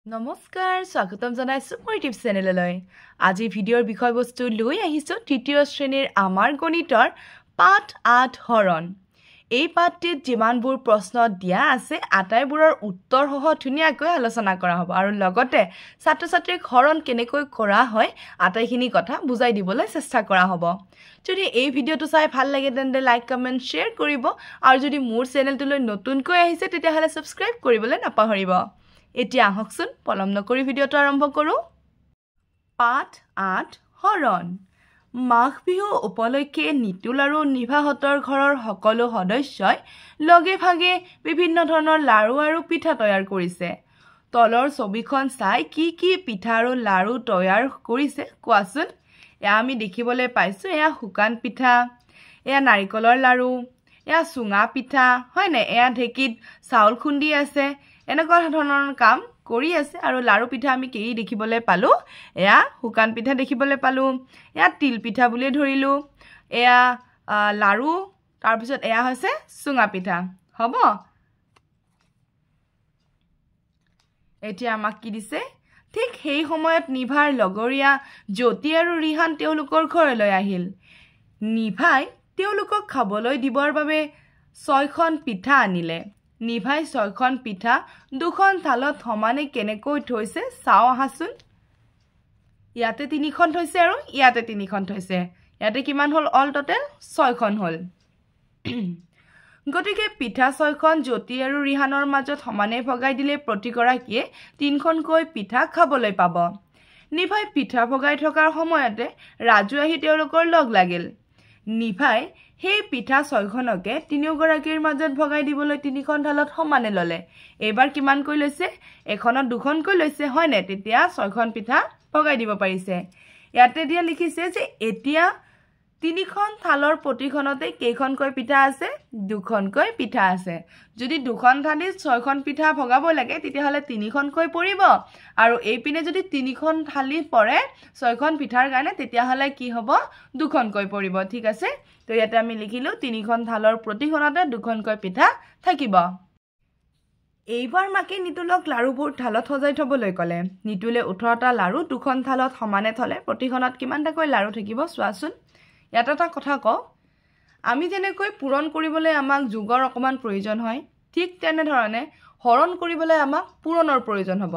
নমস্কাৰ স্বাগতম জনাইছো মোৰ ইউটিউব চেনেললৈ আজি ভিডিঅ'ৰ বিষয়বস্তু লৈ আহিছো তৃতীয় শ্ৰেণীৰ আমাৰ গণিতৰ পাঠ ৮ হৰণ এই পাঠটিত যিমানবোৰ প্ৰশ্ন দিয়া আছে আটাইবোৰৰ উত্তৰ সহ ধুনীয়াকৈ আলোচনা কৰা হ'ব আৰু লগতে ছাত্ৰ-ছাত্ৰীক হৰণ কেনেকৈ কৰা হয় আটাইখিনি কথা বুজাই দিবলৈ চেষ্টা কৰা হ'ব যদি এই ভিডিঅ'টো চাই ভাল লাগে তেন্তে লাইক কমেন্ট শেয়াৰ কৰিব আৰু যদি মোৰ চেনেলটোলৈ নতুনকৈ আহিছে তেতিয়াহলে সাবস্ক্ৰাইব কৰিবলৈ নাপাহৰিব এতিয়া আহকচোন পলম নকৰি ভিডিঅ'টো আৰম্ভ কৰো পাঠ ৮ হৰণ মাঘ বিহু উপলক্ষে নিতুল আৰু নিভাহতৰ ঘৰৰ সকলো সদস্যই লগে ভাগে বিভিন্ন ধৰণৰ লাৰু আৰু পিঠা তৈয়াৰ কৰিছে তলৰ ছবিখন চাই কি পিঠা আৰু লাৰু তৈয়াৰ কৰিছে কোৱাচোন এয়া আমি দেখিবলৈ পাইছো এয়া শুকান পিঠা এয়া নাৰিকলৰ লাৰু এয়া সুঙা পিঠা হয় নে এয়া ঢেকিত চাউল খুন্দি আছে এনেকুৱা ধৰণৰ কাম কৰি আছে আৰু লাৰু পিঠা আমি কি দেখিবলৈ পালো এয়া শুকান পিঠা দেখিবলৈ পালো এয়া তিল পিঠা বুলি ধৰিলো এয়া লাৰু তাৰ পিছত এয়া হৈছে সুঙা পিঠা হ'ব এতিয়া আমাক কি দিছে ঠিক সেই সময়ত নিভাৰ লগৰীয়া জ্যোতি আৰু ৰিহান তেওঁলোকৰ ঘৰলৈ আহিল নিভাই তেওঁলোকক খাবলৈ দিবৰ বাবে ৬খন পিঠা আনিলে নিভাই ৬খন পিঠা দুখন থালত সমানে কেনেকৈ থৈছে চাও আহাচোন ইয়াতে ৩খন থৈছে আৰু ইয়াতে ৩খন থৈছে ইয়াতে কিমান হল অল টোটাল ৬খন হল গতিকে পিঠা ৬খন জ্যোতি আৰু ৰিহানৰ মাজত সমানে ভগাই দিলে প্ৰতিগৰাকীয়ে ৩খনকৈ পিঠা খাবলৈ পাব নিভাই পিঠা ভগাই থকাৰ সময়তে ৰাজু আহি তেওঁলোকৰ লগ লাগিল নিভাই সেই পিঠা ৬খনকে তিনিওগৰাকীৰ মাজত ভগাই দিবলৈ ৩খন থালত সমানে ললে এবাৰ কিমান কৈ লৈছে এখনত দুখনকৈ লৈছে হয় নে তেতিয়া ৬খন পিঠা ভগাই দিব পাৰিছে ইয়াতে দিয়া লিখিছে যে এতিয়া ৩খন থালৰ প্ৰতিখনতে কেইখনকৈ পিঠা আছে দুখনকৈ পিঠা আছে যদি দুখন থালিত ৬খন পিঠা ভগাব লাগে তেতিয়াহলে ৩খনকৈ পৰিব আৰু এই পিনে যদি ৩খন থালি পৰে ৬খন পিঠাৰ কাৰণে তেতিয়াহলে কি হ'ব দুখনকৈ পৰিব ঠিক আছে তো ইয়াতে আমি লিখিলো ৩খন থালৰ প্ৰতিখনতে দুখনকৈ পিঠা থাকিব এইবাৰ মাকে নিতুলক লাৰুবোৰ থালত সজাই থবলৈ ক'লে নিতুলে ১৮টা লাৰু দুখন থালত সমানে থলে প্ৰতিখনত কিমানটাকৈ লাৰু থাকিব চোৱাচোন ইয়াত এটা কথা কওঁ আমি যেনেকৈ পূৰণ কৰিবলৈ আমাক যোগৰ অকমান প্ৰয়োজন হয় ঠিক তেনেধৰণে হৰণ কৰিবলৈ আমাক পূৰণৰ প্ৰয়োজন হ'ব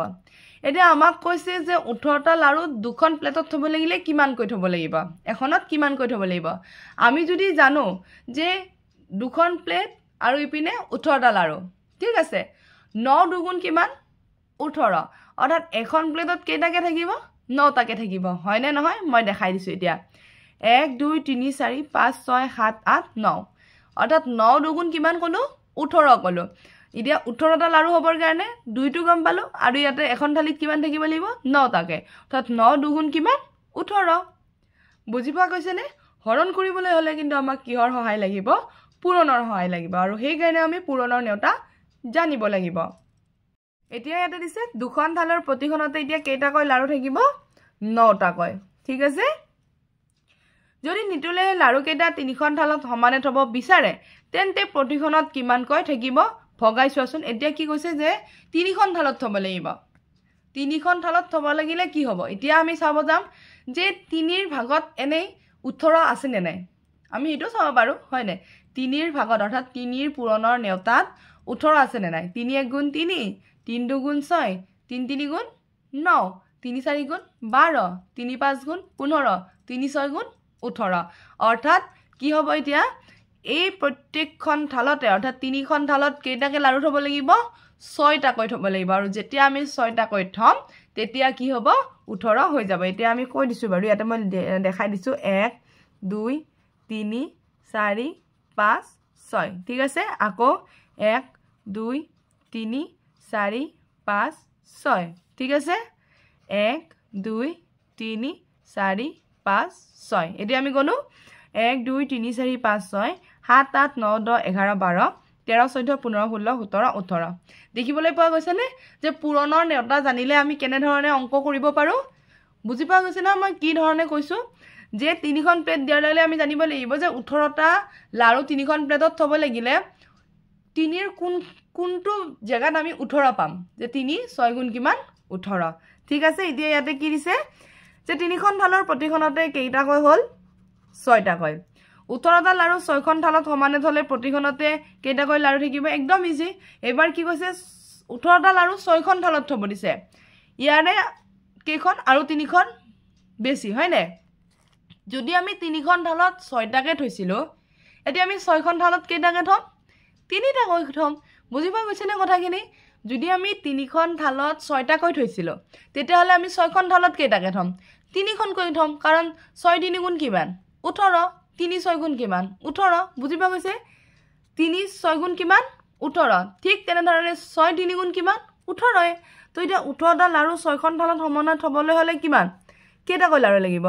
এতিয়া আমাক কৈছে যে ১৮টা লাৰু দুখন প্লেটত থব লাগিলে কিমানকৈ থব লাগিব এখনত কিমানকৈ থব লাগিব আমি যদি জানো যে দুখন প্লেট আৰু ইপিনে ১৮টা লাৰু ঠিক আছে ৯ দুগুণ কিমান ১৮ অৰ্থাৎ এখন প্লেটত কেইটাকে থাকিব ৯টাকে থাকিব হয় নে নহয় মই দেখাই দিছো এতিয়া ১ ২ ৩ ৪ ৫ ৬ ৭ ৮ ৯ অৰ্থাৎ ৯ দুগুণ কিমান কলো ১৮ কলো এতিয়া ১৮টা লাৰু হবৰ কাৰণে দুইটো গম পালো আৰু ইয়াতে এখন থালিত কিমান থাকিব লাগিব ৯টাকে অৰ্থাৎ ৯ দুগুণ কিমান ১৮ বুজি পোৱা গৈছে নে হৰণ কৰিবলৈ হলে কিন্তু আমাক কিহৰ সহায় লাগিব পূৰণৰ সহায় লাগিব আৰু সেই কাৰণে আমি পূৰণৰ নেউতা জানিব লাগিব এতিয়া ইয়াতে দিছে দুখন থালৰ প্ৰতিখনতে এতিয়া কেইটাকৈ লাৰু থাকিব ৯টাকৈ ঠিক আছে যদি নিতুলে লাৰু কেইটা ৩খন থালত সমানে থব বিচাৰে তেন্তে প্ৰতিখনত কিমানকৈ থাকিব ভগাই চোৱাচোন এতিয়া কি কৈছে যে ৩খন থালত থব লাগিব ৩খন থালত থব লাগিলে কি হ'ব এতিয়া আমি চাব যাম যে ৩ৰ ভাগত এনেই ১৮ আছে নে নাই আমি এটো চাব পাৰো হয় নে ৩ৰ ভাগত অৰ্থাৎ ৩ৰ পূৰণৰ নেউতাত ১৮ আছে নে নাই ৩ ১ গুণ ৩ ৩ ২ গুণ ৬ ৩ ৩ গুণ ৯ ৩ ৪ গুণ ১২ ৩ ৫ গুণ ১৫ ৩ ৬ গুণ ১৮ অৰ্থাৎ কি হ'ব এতিয়া এই প্ৰত্যেকখন থালতে অৰ্থাৎ ৩খন থালত কেইটাকে লাৰু থব লাগিব ৬টাকৈ থব লাগিব আৰু যেতিয়া আমি ৬টাকৈ থম তেতিয়া কি হ'ব ১৮ হৈ যাব এতিয়া আমি কৈ দিছো বাৰু ইয়াতে মই দেখাই দিছো ১ ২ ৩ ৪ ৫ ৬ ঠিক আছে আকৌ ১ ২ ৩ ৪ ৫ ৬ ঠিক আছে ১ ২ ৩ ৪ ৫ ৬ এতিয়া আমি গলো ১ ২ ৩ ৪ ৫ ৬ ৭ ৮ ৯ ১০ ১১ ১২ ১৩ ১৪ ১৫ ১৬ ১৭ ১৮ দেখিবলৈ পোৱা গৈছে নে যে পূৰণৰ নেউতা জানিলে আমি কেনে ধৰণে অংক কৰিব পাৰো বুজি পোৱা গৈছে না মই কি ধৰণে কৈছো যে ৩খন প্লেট দিয়াৰ লগে আমি জানিব লাগিব যে ১৮টা লাৰু ৩খন প্লেটত থব লাগিলে ৩ৰ কোনটো জায়গাত আমি ১৮ পাম যে ৩ ৬ গুণ কিমান 18 ঠিক আছে এতিয়া ইয়াতে কি দিছে যে তিনিখন থালৰ প্ৰতিখনতে কেইটাকৈ হ'ল 6টাকৈ 18টা লাৰু 6খন থালত সমানে থলে প্ৰতিখনতে কেইটাকৈ লাৰু থাকিব একদম ইজি এবাৰ কি কৈছে 18টা লাৰু 6খন থালত থব দিছে ইয়াৰে কেইখন আৰু তিনিখন বেছি হয় নে যদি আমি তিনিখন থালত 6টাকে থৈছিলো এতিয়া আমি 6খন থালত কেইটাকে থম তিনিটাকৈ থম বুজি পোৱা গৈছে নে কথাখিনি যদি আমি তিনিখন থালত 6টাকৈ থৈছিলো তেতিয়াহলে আমি 6খন থালত কেইটাকে থম তিনিখনকৈ থম কাৰণ 6 3 গুণ কিমান 18 3 6 গুণ কিমান 18 বুজি পোৱা গৈছে 3 6 গুণ কিমান 18 ঠিক তেনেধৰণে 6 3 গুণ কিমান 18 তো এতিয়া 18টা লাৰু 6খন থালত সমানে থবলৈ হলে কিমান কেইটাকৈ লাৰু লাগিব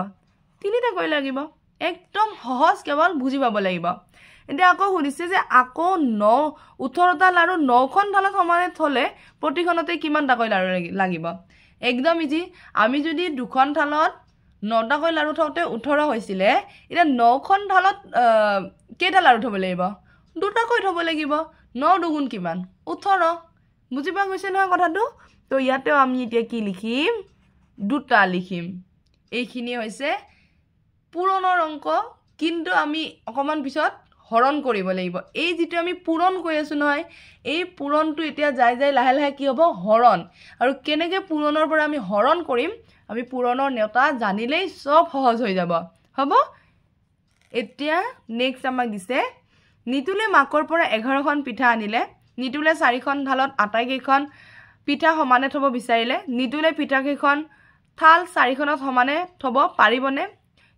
তিনিটাকৈ লাগিব একদম সহজ কেৱল বুজি পাব লাগিব এতিয়া আকৌ সুধিছে যে আকৌ 18টা লাৰু 9খন থালত সমানে থলে প্ৰতিখনতে কিমানটাকৈ লাৰু লাগিব একদম ইজি আমি যদি দুখন থালত 9টাকৈ লাৰু থওঁতে 18 হৈছিলে এটা 9খন থালত কেইটা লাৰু থব লাগিব দুটাকৈ থব লাগিব 9 দুগুণ কিমান 18 বুজি পোৱা গৈছে নহয় কথাটো তো ইয়াতেও আমি এতিয়া কি লিখিম দুটা লিখিম এইখিনি হৈছে পূৰণৰ অংক কিন্তু আমি অকমান পিছত হৰণ কৰিব লাগিব এই যেটো আমি পূৰণ কৰি আছো নহয় এই পূৰণটো এতিয়া যাই যাই লাহে লাহে কি হ'ব হৰণ আৰু কেনেকে পূৰণৰ পৰা আমি হৰণ কৰিম আমি পূৰণৰ নেউতা জানিলেই সব সহজ হৈ যাব হ'ব এতিয়া নেক্সট আমাক দিছে নিতুলে মাকৰ পৰা 11খন পিঠা আনিলে নিতুলে 4খন থালত আটাইকেইখন পিঠা সমানে থব বিচাৰিলে নিতুলে পিঠাকেইখন থাল 4খনত সমানে থব পাৰিবনে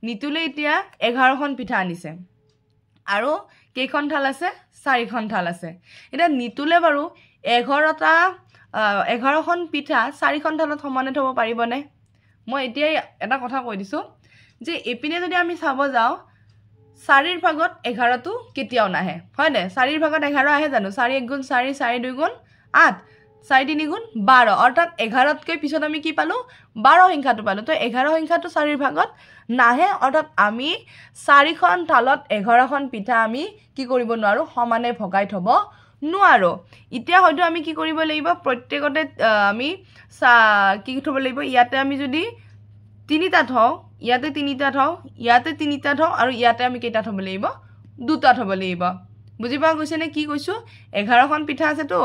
নিতুলে এতিয়া 11খন পিঠা আনিছে আৰু কেইখন থাল আছে 4খন থাল আছে এটা নিতুলে বাৰু 11খন পিঠা 4খন থালত সমানে থব পাৰিবনে মই এতিয়া এটা কথা কৈ দিছো যে এপিনে যদি আমি চাব যাও 4ৰ ভাগত 11টো কেতিয়াও নাহে হয় নে 4ৰ ভাগত 11 আহে জানো 4 1 গুণ 4 4 2 গুণ 8 4 3 গুণ 12 অৰ্থাৎ 11তকৈ পিছত আমি কি পালো 12 সংখ্যাটো পালো তো 11 সংখ্যাটো 4ৰ ভাগত নাহে অৰ্থাৎ আমি 4খন থালত 11খন পিঠা আমি কি কৰিব নোৱাৰো সমানে ভগাই থব নোৱাৰো এতিয়া হয়তো আমি কি কৰিব লাগিব প্ৰত্যেকতে আমি কি থব লাগিব ইয়াতে আমি যদি তিনিটা থও ইয়াতে তিনিটা থও ইয়াতে তিনিটা থও আৰু ইয়াতে আমি কেইটা থব লাগিব দুটা থব লাগিব বুজি পোৱা গৈছে নে কি কৈছো 11খন পিঠা আছে তো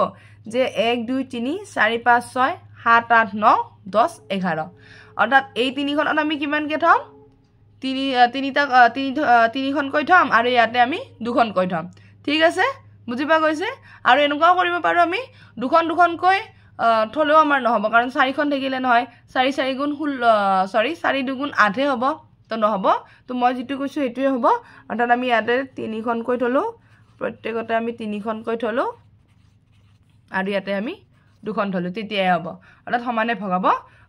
যে 1 2 3 4 5 6 7 8 9 10 11 অৰ্থাৎ এই তিনিখনত আমি কিমানকে থম তিনিখনকৈ থম আৰু ইয়াতে আমি দুখনকৈ থম ঠিক আছে বুজি পোৱা গৈছে আৰু এনেকুৱাও কৰিব পাৰো আমি দুখনকৈ থলেও আমাৰ নহব কাৰণ 4খন থাকিলে নহয় 4 4 গুণ 4 2 গুণ 8 হে হ'ব তো নহব তো মই যেটো কৈছো এটোৱে হ'ব অৰ্থাৎ আমি ইয়াতে তিনিখনকৈ থলো প্ৰত্যেকতে আমি তিনিখনকৈ থলো আৰু ইয়াতে আমি দুখন থলো তেতিয়াই হ'ব অৰ্থাৎ সমানে ভগাব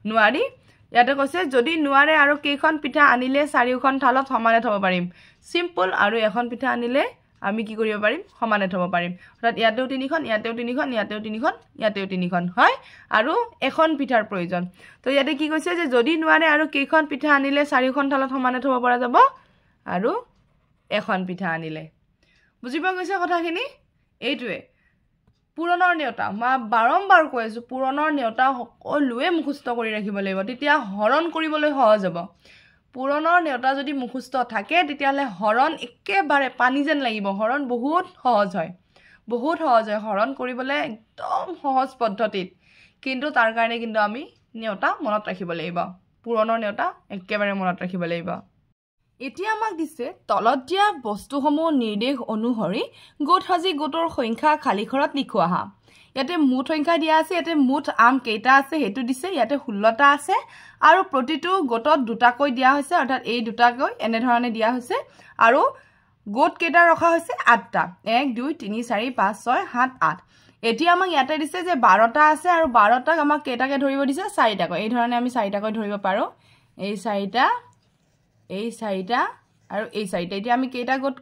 নোৱাৰি ইয়াতে কৈছে যদি নোৱাৰে আৰু কেইখন পিঠা আনিলে 4খন থালত সমানে থব পাৰিম সিম্পল আৰু এখন পিঠা আনিলে আমি কি কৰিব পাৰিম সমানে থব পাৰিম অৰ্থাৎ ইয়াতেও তিনিখন ইয়াতেও তিনিখন ইয়াতেও তিনিখন ইয়াতেও তিনিখন হয় আৰু এখন পিঠাৰ প্ৰয়োজন তো ইয়াতে কি কৈছে যে যদি নোৱাৰে আৰু কেইখন পিঠা আনিলে 4খন থালত সমানে থব পৰা যাব আৰু এখন পিঠা আনিলে বুজি পোৱা গৈছে কথাখিনি এইটোৱে পূৰণৰ নেউতা মই বাৰম্বাৰ কৈ আছো পূৰণৰ নেউতা সকলোৱে মুখস্থ কৰি ৰাখিব লাগিব তেতিয়া হৰণ কৰিবলৈ সহজ হ'ব পূৰণৰ নেউতা যদি মুখস্থ থাকে তেতিয়ালে হৰণ একেবাৰে পানী যেন লাগিব হৰণ বহুত সহজ হয় হৰণ কৰিবলৈ একদম সহজ পদ্ধতিত কিন্তু তাৰ কাৰণে কিন্তু আমি নেউতা মনত ৰাখিব লাগিব পূৰণৰ নেউতা একেবাৰে মনত ৰাখিব লাগিব এতিয়া আমাক দিছে তলত দিয়া বস্তুসমূহ নিৰ্দেশ অনুসৰি গোট সাজি গোটৰ সংখ্যা খালি ঘৰত লিখোৱা হা ইয়াতে মুঠ সংখ্যা দিয়া আছে ইয়াতে মুঠ আম কেইটা আছে হেতু দিছে ইয়াতে 16টা আছে আৰু প্ৰতিটো গোটত দুটাকৈ দিয়া হৈছে অৰ্থাৎ এই দুটাকৈ এনে ধৰণে দিয়া হৈছে আৰু গোট কেইটা ৰখা হৈছে 8টা 1 2 3 4 5 6 7 8 এতিয়া আমাক ইয়াতে দিছে যে 12টা আছে আৰু 12টাক আমাক কেইটাকে ধৰিব দিছে 4টাকৈ এই ধৰণে আমি 4টাকৈ ধৰিব পাৰো এই 4টা এই 4টা আৰু এই 4টা এতিয়া আমি কেইটা গোট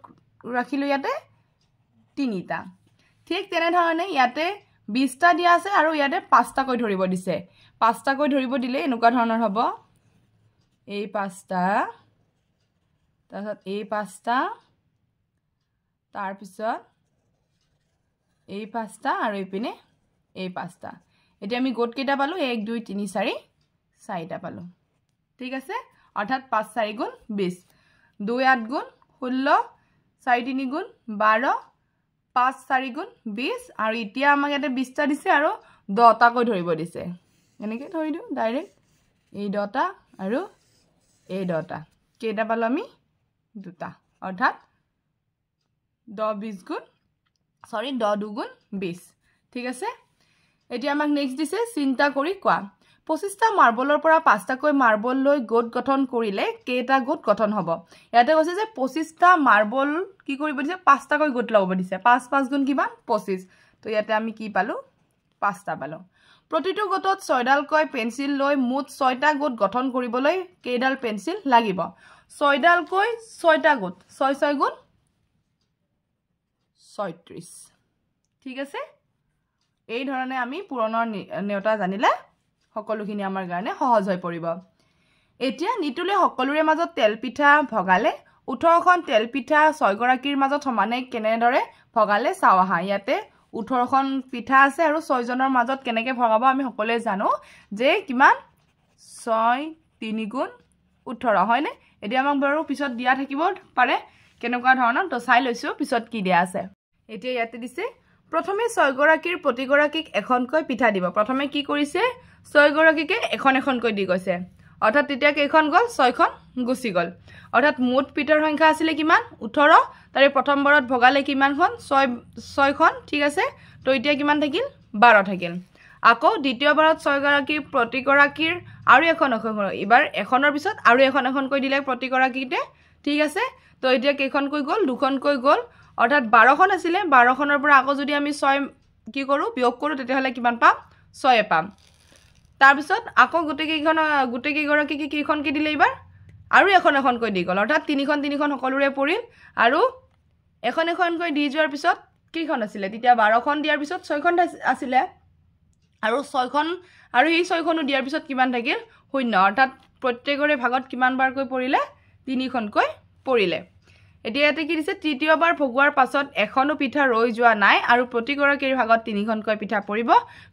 ৰাখিলো ইয়াতে 3টা ঠিক তেনে ধৰণে ইয়াতে 20টা দিয়া আছে আৰু ইয়াতে 5টাকৈ ধৰিব দিছে 5টাকৈ ধৰিব দিলে এনেকুৱা ধৰণৰ হ'ব এই 5টা তাৰপিছত এই 5টা তাৰ পিছত এই 5টা আৰু ইপিনে এই 5টা এতিয়া আমি গোট কেইটা পালো 1 2 3 4 4টা পালো ঠিক আছে অৰ্থাৎ 5 4 গুণ 20 2 8 গুণ 16 4 3 গুণ 12 5 4 গুণ 20 আৰু এতিয়া আমাক এটা 20টা দিছে আৰু 10টা কৈ ধৰিব দিছে এনেকৈ ধৰি দিও ডাইৰেক্ট এই 10টা আৰু এই 10টা কেইটা পালো আমি দুটা অৰ্থাৎ 10 20 গুণ 10 2 গুণ 20 ঠিক আছে এতিয়া আমাক নেক্সট দিছে চিন্তা কৰি কোৱা 25টা মাৰ্বলৰ পৰা 5টা কৈ মাৰ্বল লৈ গোট গঠন কৰিলে কেইটা গোট গঠন হ'ব ইয়াতে কৈছে যে 25টা মাৰ্বল কি কৰিব দিছে 5টা কৈ গোট লগাব দিছে 5 5 গুণ কিমান 25 তো ইয়াতে আমি কি পালো 5টা পালো প্ৰতিটো গোটত 6ডাল কৈ পেন্সিল লৈ মুঠ 6টা গোট গঠন কৰিবলৈ কেইডাল পেন্সিল লাগিব 6ডাল কৈ 6টা গোট 6 6 গুণ 36 ঠিক আছে এই ধৰণে আমি পুৰণৰ নেওতা জানিলে সকলোখিনি আমাৰ কাৰণে সহজ হৈ পৰিব এতিয়া নিতুলে সকলোৰে মাজত তেল পিঠা ভগালে 18খন তেল পিঠা 6 গৰাকীৰ মাজত সমানে কেনেদৰে ভগালে চাও আহা ইয়াতে 18খন পিঠা আছে আৰু 6 জনৰ মাজত কেনেকৈ ভগাব আমি সকলোৱে জানো যে কিমান 6 3 গুণ 18 হয়নে এতিয়া আমাক বাৰু পিছত দিয়া থাকিব পাৰে কেনেকুৱা ধৰণৰ তো চাই লৈছো পিছত কি দিয়া আছে এতিয়া ইয়াতে দিছে প্ৰথমে 6 গৰাকীৰ প্ৰতি গৰাকীক এখনকৈ পিঠা দিব প্ৰথমে কি কৰিছে 6 গৰাকীকে এখন এখনকৈ দি গৈছে অৰ্থাৎ তেতিয়া কেইখন গল 6খন গুচি গল অৰ্থাৎ মুঠ পিঠাৰ সংখ্যা আছিল কিমান 18 তাৰে প্ৰথম বাৰত ভগালে কিমানখন 6খন ঠিক আছে তো এতিয়া কিমান থাকিল 12 থাকিল আকৌ দ্বিতীয় বাৰত 6 গৰাকীৰ প্ৰতি গৰাকীৰ আৰু এখন এবাৰ এখনৰ পিছত আৰু এখন এখনকৈ দিলে প্ৰতি গৰাকীতে ঠিক আছে তো এতিয়া কেইখনকৈ গল দুখনকৈ গল অৰ্থাৎ 12খন আছিল 12খনৰ পৰা আকৌ যদি আমি 6 কি কৰো বিয়োগ কৰো তেতিয়া হলে কিমান পাম 6 পাম তাৰ পিছত আকৌ গুটে কেইগৰাকী কেইখন কি দিলে এবাৰ আৰু এখন এখনকৈ দি গল অৰ্থাৎ তিনিখন সকলোৰে পৰিল আৰু এখন এখনকৈ দি যোৱাৰ পিছত কেইখন আছিল তেতিয়া 12খন দিয়াৰ পিছত 6খন আছিল আৰু 6খন আৰু এই 6খনো দিয়াৰ পিছত কিমান থাকিল 0 অৰ্থাৎ প্ৰত্যেকৰে ভাগত কিমান বাৰকৈ পৰিলে 3খনকৈ পৰিলে এতিয়া ইয়াতে কি দিছে তৃতীয়বাৰ ভগোৱাৰ পাছত এখনো পিঠা ৰৈ যোৱা নাই আৰু প্ৰতি গৰাকীৰ ভাগত 3খনকৈ পিঠা পৰিব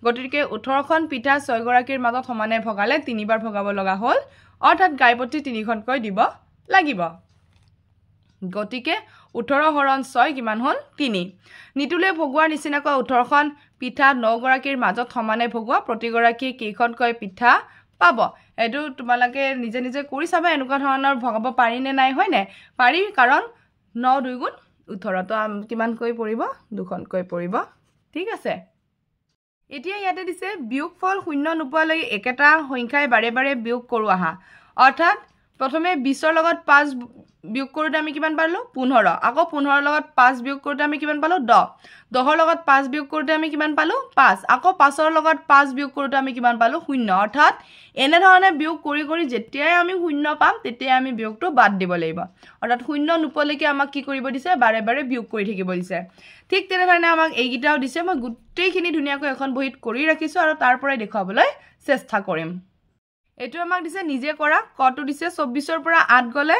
গতিকে 18খন পিঠা 6 গৰাকীৰ মাজত সমানে ভগালে 3বাৰ ভগাব লগা হ'ল অৰ্থাৎ গাইপতি 3খনকৈ দিব লাগিব গতিকে 18 হৰণ 6 কিমান হ'ল 3 নিতুলে ভগোৱাৰ নিচিনাকৈ 18খন পিঠা 9 গৰাকীৰ মাজত সমানে ভগোৱা প্ৰতি গৰাকী কেইখনকৈ পিঠা পাব এটো তোমালোকে নিজে নিজে কৰি চাবা এনেকুৱা ধৰণৰ ভগাব পাৰি নে নাই হয় নাই পাৰি কাৰণ 9 2 গুণ 18 তো কিমানকৈ পৰিব দুখনকৈ পৰিব ঠিক আছে এতিয়া ইয়াতে দিছে বিয়োগফল 0 নোপোৱালৈকে একেটা সংখ্যাই বাৰে বাৰে বিয়োগ কৰো আহা অৰ্থাৎ প্ৰথমে 20ৰ লগত 5 বিয়োগ কৰোতে আমি কিমান পালো 15 আকৌ 15ৰ লগত 5 বিয়োগ কৰোতে আমি কিমান পালো 10 10ৰ লগত 5 বিয়োগ কৰোতে আমি কিমান পালো 5 আকৌ 5ৰ লগত 5 বিয়োগ কৰোতে আমি কিমান পালো 0 অৰ্থাৎ এনে ধৰণে বিয়োগ কৰি কৰি যেতিয়াই আমি 0 পাম তেতিয়াই আমি বিয়োগটো বাদ দিব লাগিব অৰ্থাৎ 0 নোপোৱালৈকে আমাক কি কৰিব দিছে বাৰে বাৰে বিয়োগ কৰি থাকিব দিছে ঠিক তেনে ধৰণে আমাক এইগিটাও দিছে মই গুটেইখিনি ধুনিয়াকৈ এখন বহিত কৰি ৰাখিছো আৰু তাৰ পৰাই দেখাবলৈ চেষ্টা কৰিম এটো আমাক দিছে নিজে কৰা কটো দিছে 24ৰ পৰা 8 গলে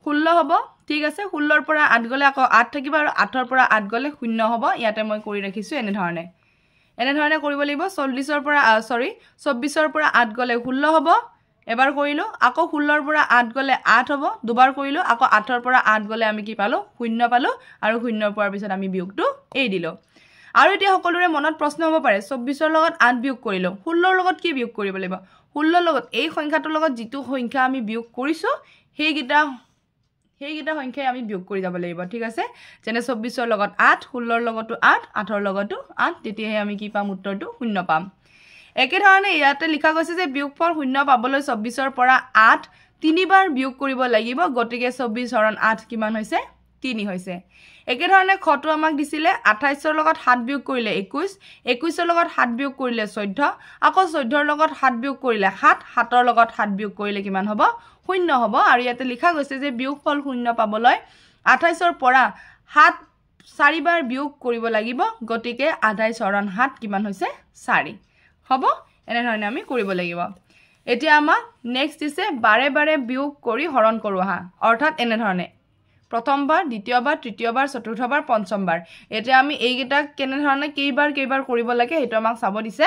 16 হ'ব ঠিক আছে 16ৰ পৰা 8 গলে আকৌ 8 থাকিব আৰু 8ৰ পৰা 8 গলে 0 হ'ব ইয়াতে মই কৰি ৰাখিছো এনে ধৰণে কৰিব লাগিব 24ৰ পৰা 8 গলে 16 হ'ব এবাৰ কৰিলো আকৌ 16ৰ পৰা 8 গলে 8 হ'ব দুবাৰ কৰিলো আকৌ 8ৰ পৰা 8 গলে আমি কি পালো 0 পালো আৰু 0 পোৱাৰ পিছত আমি বিয়োগটো এই দিলো আৰু এতিয়া সকলোৰে মনত প্ৰশ্ন হ'ব পাৰে 24ৰ লগত 8 বিয়োগ কৰিলো 16ৰ লগত কি বিয়োগ কৰিব লাগিব 16ৰ লগত এই সংখ্যাটোৰ লগত যিটো সংখ্যা আমি বিয়োগ কৰিছো সেইগিটা সংখ্যাই আমি বিয়োগ কৰি যাব লাগিব ঠিক আছে যেনে 24ৰ লগত 8 16ৰ লগতো 8 8ৰ লগতো 8 তেতিয়াহে আমি কি পাম উত্তৰটো 0 পাম একে ধৰণে ইয়াতে লিখা গৈছে যে বিয়োগফল 0 পাবলৈ 24ৰ পৰা 8 তিনিবাৰ বিয়োগ কৰিব লাগিব গতিকে 24 হৰণ 8 কিমান হৈছে 3 হৈছে একে ধৰণে খটো আমাক দিছিলে 28ৰ লগত 7 বিয়োগ কৰিলে 21 21ৰ লগত 7 বিয়োগ কৰিলে 14 আকৌ 14ৰ লগত 7 বিয়োগ কৰিলে 7 7ৰ লগত 7 বিয়োগ কৰিলে কিমান হ'ব 0 হ'ব আৰু ইয়াতে লিখা গৈছে যে বিয়োগফল 0 পাবলৈ 28ৰ পৰা 7 4বাৰ বিয়োগ কৰিব লাগিব গতিকে 28 হৰণ 7 কিমান হৈছে 4 হ'ব এনে ধৰণে আমি কৰিব লাগিব এতিয়া আমাক নেক্সট দিছে বাৰে বাৰে বিয়োগ কৰি হৰণ কৰো আহা অৰ্থাৎ এনে ধৰণে প্ৰথমবাৰ দ্বিতীয়বাৰ তৃতীয়বাৰ চতুৰ্থবাৰ পঞ্চমবাৰ এতিয়া আমি এইগিটা কেনে ধৰণে কেইবাৰ কৰিব লাগে এটা আমাক চাব দিছে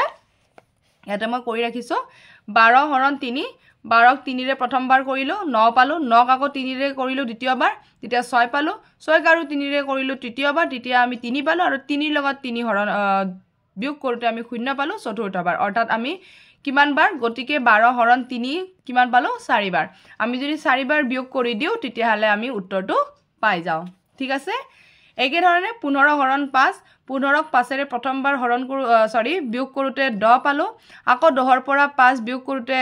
ইয়াতে মই কৰি ৰাখিছোঁ 12 হৰণ 3 12ক 3ৰে প্ৰথমবাৰ কৰিলোঁ 9 পালোঁ 9ক আকৌ 3ৰে কৰিলোঁ দ্বিতীয়বাৰ তেতিয়া 6 পালোঁ 6ক আৰু 3ৰে কৰিলোঁ তৃতীয়বাৰ তেতিয়া আমি 3 পালোঁ আৰু 3ৰ লগত 3 হৰণ বিয়োগ কৰোঁতে আমি 0 পালোঁ চতুৰ্থবাৰ অৰ্থাৎ আমি কিমান বাৰ গতিকে 12 হৰণ 3 কিমান পালোঁ 4 বাৰ আমি যদি 4 বাৰ বিয়োগ কৰি দিওঁ তেতিয়াহ'লে আমি উত্তৰটো পাই যাওঁ ঠিক আছে একে ধৰণে 15 হৰণ 5 15ক 5ৰে প্ৰথমবাৰ হৰণ কৰোঁ বিয়োগ কৰোঁতে 10 পালোঁ আকৌ 10ৰ পৰা 5 বিয়োগ কৰোঁতে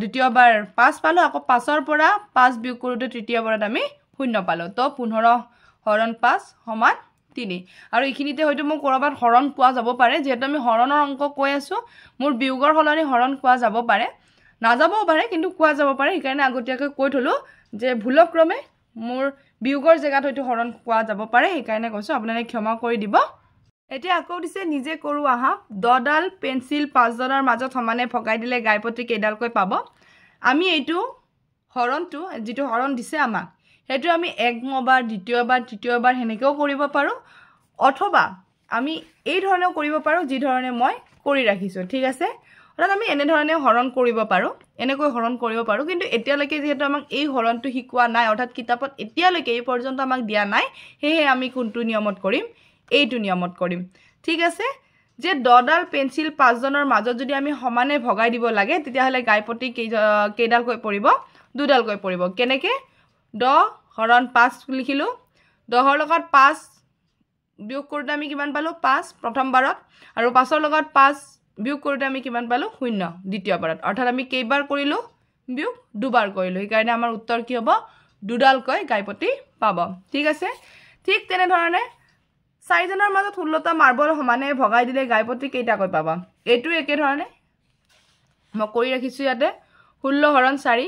দ্বিতীয়বাৰ 5 পালোঁ আকৌ 5ৰ পৰা 5 বিয়োগ কৰোঁতে তৃতীয়বাৰত আমি 0 পালোঁ তো 15 হৰণ 5 সমান 3 আৰু এইখিনিতে হয়তো মোক কৰবাত হৰণ পোৱা যাব পাৰে যেহেতু আমি হৰণৰ অংক কৈ আছোঁ মোৰ বিয়োগৰ সলনি হৰণ কোৱা যাব পাৰে নাযাবও পাৰে কিন্তু কোৱা যাব পাৰে সেইকাৰণে আগতীয়াকৈ কৈ থলোঁ যে ভুলক্ৰমে মোৰ বিয়োগৰ জেগাত হয়তো হৰণ কোৱা যাব পাৰে সেইকাৰণে কৈছোঁ আপোনালোকে ক্ষমা কৰি দিব এতিয়া আকৌ দিছে নিজে কৰোঁ আহা 10ডাল পেঞ্চিল 5জনৰ মাজত সমানে ভগাই দিলে গাইপতি কেইডালকৈ পাব আমি এইটো হৰণটো যিটো হৰণ দিছে আমাক সেইটো আমি একমবাৰ দ্বিতীয়বাৰ তৃতীয়বাৰ হেনেকেও কৰিব পাৰোঁ অথবা আমি এই ধৰণেও কৰিব পাৰোঁ যি ধৰণে মই কৰি ৰাখিছোঁ ঠিক আছে অৰ্থাৎ আমি এনে ধৰণে হৰণ কৰিব পাৰোঁ এনেকৈ হৰণ কৰিব পাৰোঁ কিন্তু এতিয়ালৈকে যেহেতু আমাক এই হৰণটো শিকোৱা নাই অৰ্থাৎ কিতাপত এতিয়ালৈকে এই পৰ্যন্ত আমাক দিয়া নাই সেয়ে আমি কোনটো নিয়মত কৰিম এইটো নিয়মত কৰিম ঠিক আছে যে 10ডাল পেঞ্চিল 5জনৰ মাজত যদি আমি সমানে ভগাই দিব লাগে তেতিয়াহ'লে গাইপতি কেইডালকৈ পৰিব 2ডালকৈ পৰিব কেনেকৈ 10 হৰণ 5 লিখিলোঁ 10ৰ লগত 5 বিয়োগ কৰোঁতে আমি কিমান পালোঁ 5 প্ৰথমবাৰত আৰু 5ৰ লগত 5 বিয়োগ কৰোঁতে আমি কিমান পালোঁ 0 দ্বিতীয়বাৰত অৰ্থাৎ আমি কেইবাৰ কৰিলোঁ বিয়োগ দুবাৰ কৰিলোঁ সেইকাৰণে আমাৰ উত্তৰ কি হ'ব 2ডালকৈ গাইপতি পাব ঠিক আছে ঠিক তেনেধৰণে 4জনৰ মাজত 16টা মাৰ্বল সমানে ভগাই দিলে গাইপতি কেইটাকৈ পাব এইটো একে ধৰণে মই কৰি ৰাখিছোঁ ইয়াতে 16 হৰণ 4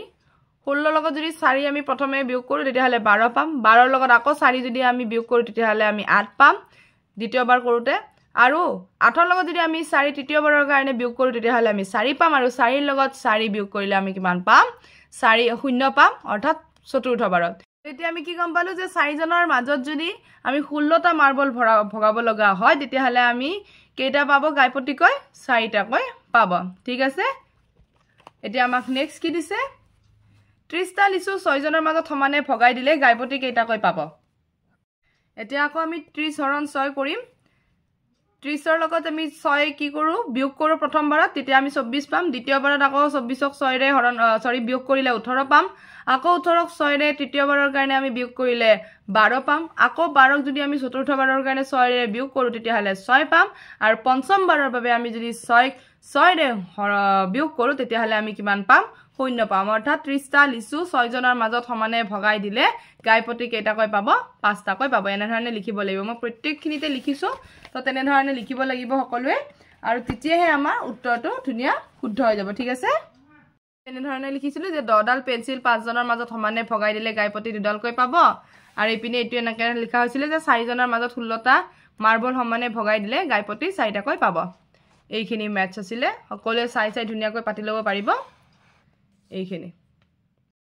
16 লগত যদি 4 আমি প্ৰথমে বিয়োগ কৰোঁ তেতিয়াহ'লে 12 পাম 12ৰ লগত আকৌ 4 যদি আমি বিয়োগ কৰোঁ তেতিয়াহ'লে আমি 8 পাম দ্বিতীয়বাৰ কৰোঁতে আৰু 8ৰ লগত যদি আমি 4 তৃতীয়বাৰৰ কাৰণে বিয়োগ কৰোঁ তেতিয়াহ'লে আমি 4 পাম আৰু 4ৰ লগত 4 বিয়োগ কৰিলে আমি কিমান পাম 0 পাম অৰ্থাৎ চতুৰ্থবাৰত এতিয়া আমি কি গম পালোঁ যে 4জনৰ মাজত যদি আমি 16টা মাৰ্বল ভগাব লগা হয় তেতিয়াহ'লে আমি কেইটা পাব গাইপতিকৈ 4টাকৈ পাব ঠিক আছে এতিয়া আমাক নেক্সট কি দিছে 30টা লিচু 6জনৰ মাজত সমানে ভগাই দিলে গাইপতি কেইটাকৈ পাব এতিয়া আকৌ আমি 30 হৰণ 6 কৰিম 30ৰ লগত আমি 6 কি কৰোঁ বিয়োগ কৰোঁ প্ৰথমবাৰত তেতিয়া আমি 24 পাম দ্বিতীয়বাৰত আকৌ 24ক 6ৰে হৰণ বিয়োগ কৰিলে 18 পাম আকৌ 18ক 6ৰে তৃতীয়বাৰৰ কাৰণে আমি বিয়োগ কৰিলে 12 পাম আকৌ 12ক যদি আমি চতুৰ্থবাৰৰ কাৰণে 6ৰে বিয়োগ কৰোঁ তেতিয়াহ'লে 6 পাম আৰু পঞ্চমবাৰৰ বাবে আমি যদি 6ক 6ৰে বিয়োগ কৰোঁ তেতিয়াহ'লে আমি কিমান পাম 0 পাম অৰ্থাৎ 30টা লিচু 6জনৰ মাজত সমানে ভগাই দিলে গাইপতি কেইটাকৈ পাব 5টাকৈ পাব এনেধৰণে লিখিব লাগিব মই প্ৰত্যেকখিনিতে লিখিছোঁ তো তেনেধৰণে লিখিব লাগিব সকলোৱে আৰু তেতিয়াহে আমাৰ উত্তৰটো ধুনীয়া শুদ্ধ হৈ যাব ঠিক আছে এনেধৰণে লিখিছিলোঁ যে 10ডাল পেঞ্চিল 5জনৰ মাজত সমানে ভগাই দিলে গাইপতি 2ডালকৈ পাব আৰু ইপিনে এইটো এনেকৈ লিখা হৈছিলে যে 4জনৰ মাজত 16টা মাৰ্বল সমানে ভগাই দিলে গাইপতি 4টাকৈ পাব এইখিনি মেথছ আছিলে সকলোৱে চাই ধুনীয়াকৈ পাতি ল'ব পাৰিব এইখিনি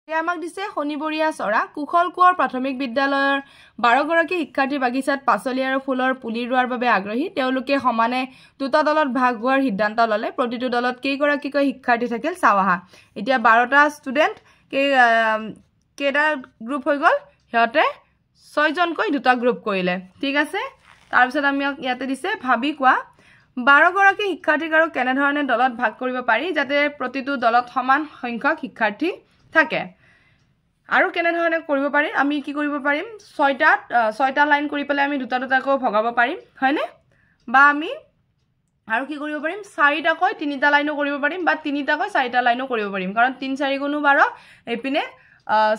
এতিয়া আমাক দিছে শনিবৰীয়া চৰা কুশল কোঁৱৰ প্ৰাথমিক বিদ্যালয়ৰ 12গৰাকী শিক্ষাৰ্থী বাগিচাত পাচলি আৰু ফুলৰ পুলি ৰোৱাৰ বাবে আগ্ৰহী তেওঁলোকে সমানে দুটা দলত ভাগ হোৱাৰ সিদ্ধান্ত ল'লে প্ৰতিটো দলত কেইগৰাকীকৈ শিক্ষাৰ্থী থাকিল চাওঁ আহা এতিয়া 12টা ষ্টুডেণ্ট কেইটা গ্ৰুপ হৈ গ'ল সিহঁতে 6জনকৈ দুটা গ্ৰুপ কৰিলে ঠিক আছে তাৰপিছত আমি ইয়াতে দিছে ভাবি কোৱা 12গৰাকী শিক্ষাৰ্থীক আৰু কেনেধৰণে দলত ভাগ কৰিব পাৰি যাতে প্ৰতিটো দলত সমান সংখ্যক শিক্ষাৰ্থী থাকে আৰু কেনেধৰণে কৰিব পাৰি আমি কি কৰিব পাৰিম 6টা লাইন কৰি পেলাই আমি দুটাকৈ ভগাব পাৰিম হয়নে বা আমি আৰু কি কৰিব পাৰিম 4টাকৈ 3টা লাইনো কৰিব পাৰিম বা 3টাকৈ 4টা লাইনো কৰিব পাৰিম কাৰণ 3 4 গুণ 12 এইপিনে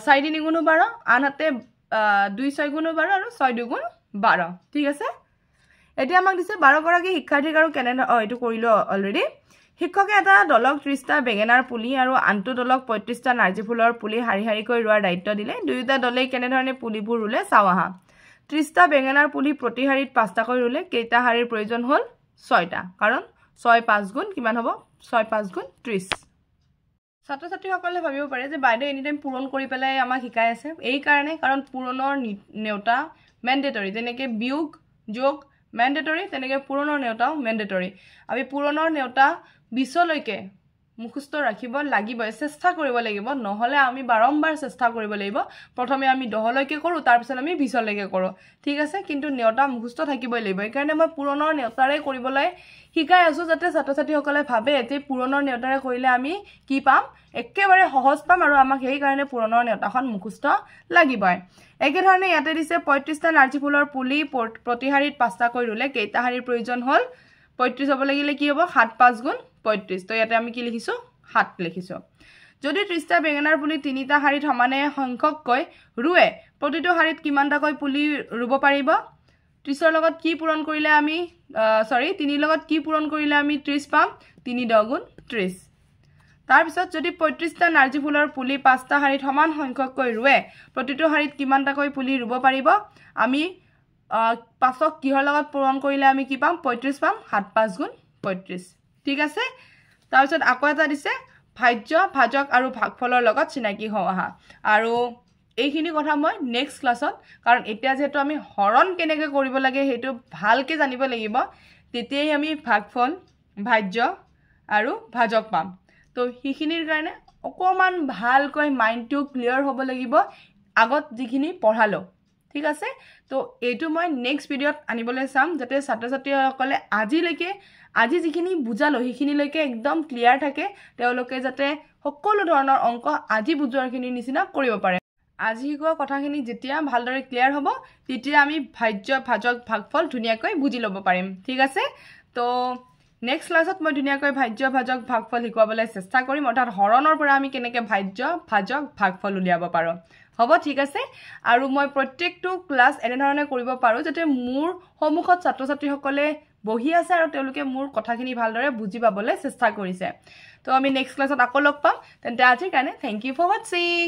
4 3 গুণ 12 আনহাতে 2 6 গুণ 12 আৰু 6 2 গুণ 12 ঠিক আছে এতিয়া আমাক দিছে 12গৰাকী শিক্ষাৰ্থীক আৰু কেনে এইটো কৰিলো অলৰেডি শিক্ষকে এটা দলক 30টা বেঙেনাৰ পুলি আৰু আনটো দলক 35টা নাৰ্জী ফুলৰ পুলি হাৰি হাৰিকৈ ৰোৱাৰ দায়িত্ব দিলে দুয়োটা দলেই কেনেধৰণে পুলিবোৰ ৰুলে চাওঁ আহা 30টা বেঙেনাৰ পুলি প্ৰতি হাৰিত 5টাকৈ ৰুলে কেইটা হাৰিৰ প্ৰয়োজন হ'ল 6টা কাৰণ 6 5 গুণ কিমান হ'ব 6 5 গুণ 30 ছাত্ৰ ছাত্ৰীসকলে ভাবিব পাৰে যে বাইদেউ এনি টাইম পূৰণ কৰি পেলাই আমাক শিকাই আছে এই কাৰণে কাৰণ পূৰণৰ নেওতা মেণ্ডেটৰী যেনেকৈ বিয়োগ যোগ মেণ্ডেটৰী তেনেকৈ পূৰণৰ নেওতাও মেণ্ডেটৰী আমি পূৰণৰ নেওতা 20 লৈকে মুখস্থ ৰাখিব লাগিব চেষ্টা কৰিব লাগিব নহলে আমি বাৰম্বাৰ চেষ্টা কৰিব লাগিব প্ৰথমে আমি 10 লৈকে কৰো তাৰ পিছত আমি 20 লৈকে কৰো ঠিক আছে কিন্তু নেওতা মুখস্থ থাকিবই লাগিব এই কাৰণে মই পূৰণৰ নেওতাৰে কৰিবলৈ শিকাই আছো যাতে ছাত্ৰ-ছাত্ৰীসকলে ভাবে যে পূৰণৰ নেওতাৰে কৰিলে আমি কি পাম একেবাৰে সহজ পাম আৰু আমাক সেই কাৰণে পূৰণৰ নেওতাখন মুখস্থ লাগিবই একে ধৰণে ইয়াতে দিছে 35টা নাৰ্জী ফুলৰ পুলি প্ৰতি শাৰীত 5টা কৈ ৰুলে কেইটা শাৰীৰ প্ৰয়োজন হল 35 হ'ব লাগিলে কি হ'ব 7 5 গুণ 35 তো ইয়াতে আমি কি লিখিছো 7 লিখিছো যদি 30টা বেঙেনাৰ পুলি 3টা শাৰীত সমানে সংখ্যক কৈ ৰুৱে প্ৰতিটো শাৰীত কিমানটা কৈ পুলি ৰুব পাৰিব 30ৰ লগত কি পূৰণ কৰিলে আমি 3 লগত কি পূৰণ কৰিলে আমি 30 পাম 3 10 গুণ 30 তাৰ পিছত যদি 35টা নাৰ্জী ফুলৰ পুলি 5টা শাৰীত সমান সংখ্যক কৈ ৰুৱে প্ৰতিটো শাৰীত কিমানটা কৈ পুলি ৰুব পাৰিব আমি 5ক কিহৰ লগত পূৰণ কৰিলে আমি কি পাম 35 পাম 7 5 গুণ 35 ঠিক আছে তাৰ পিছত আকৌ এটা দিছে ভাজ্য ভাজক আৰু ভাগফলৰ লগত চিনাকি হোৱা আৰু এইখিনি কথা মই নেক্সট ক্লাছত কাৰণ এতিয়া যেহেতু আমি হৰণ কেনেকৈ কৰিব লাগে হেতু ভালকৈ জানিব লাগিব তেতিয়াই আমি ভাগফল ভাজ্য আৰু ভাজক পাম তো হিখিনিৰ কাৰণে অকমান ভালকৈ মাইন্ডটো ক্লিয়াৰ হ'ব লাগিব আগত যিখিনি পঢ়ালো ঠিক আছে তো এইটো মই নেক্সট ভিডিঅ'ত আনিবলৈ চাম যাতে ছাত্ৰ-ছাত্ৰীসকলে আজি যিখিনি বুজালো হিখিনিলৈকে একদম ক্লিয়াৰ থাকে তেওঁলোকে যাতে সকলো ধৰণৰ অংক আজি বুজোৱাৰখিনিৰ নিচিনা কৰিব পাৰে আজি শিকোৱা কথাখিনি যেতিয়া ভালদৰে ক্লিয়াৰ হ'ব তেতিয়া আমি ভাজ্য ভাজক ভাগফল ধুনীয়াকৈ বুজি ল'ব পাৰিম ঠিক আছে তো নেক্সট ক্লাছত মই ধুনীয়াকৈ ভাজ্য ভাজক ভাগফল শিকাবলৈ চেষ্টা কৰিম অৰ্থাৎ হৰণৰ পৰা আমি কেনেকৈ ভাজ্য ভাজক ভাগফল উলিয়াব পাৰোঁ হ'ব ঠিক আছে আৰু মই প্ৰত্যেকটো ক্লাছ এনেধৰণে কৰিব পাৰোঁ যাতে মোৰ সন্মুখত ছাত্ৰ-ছাত্ৰীসকলে বহি আছে আৰু তেওঁলোকে মোৰ কথাখিনি ভালদৰে বুজি পাবলৈ চেষ্টা কৰিছে তো আমি নেক্সট ক্লাছত আকৌ লগ পাম তেন্তে আজিৰ কাৰণে থ্যাংক ইউ ফৰ ওয়াচিং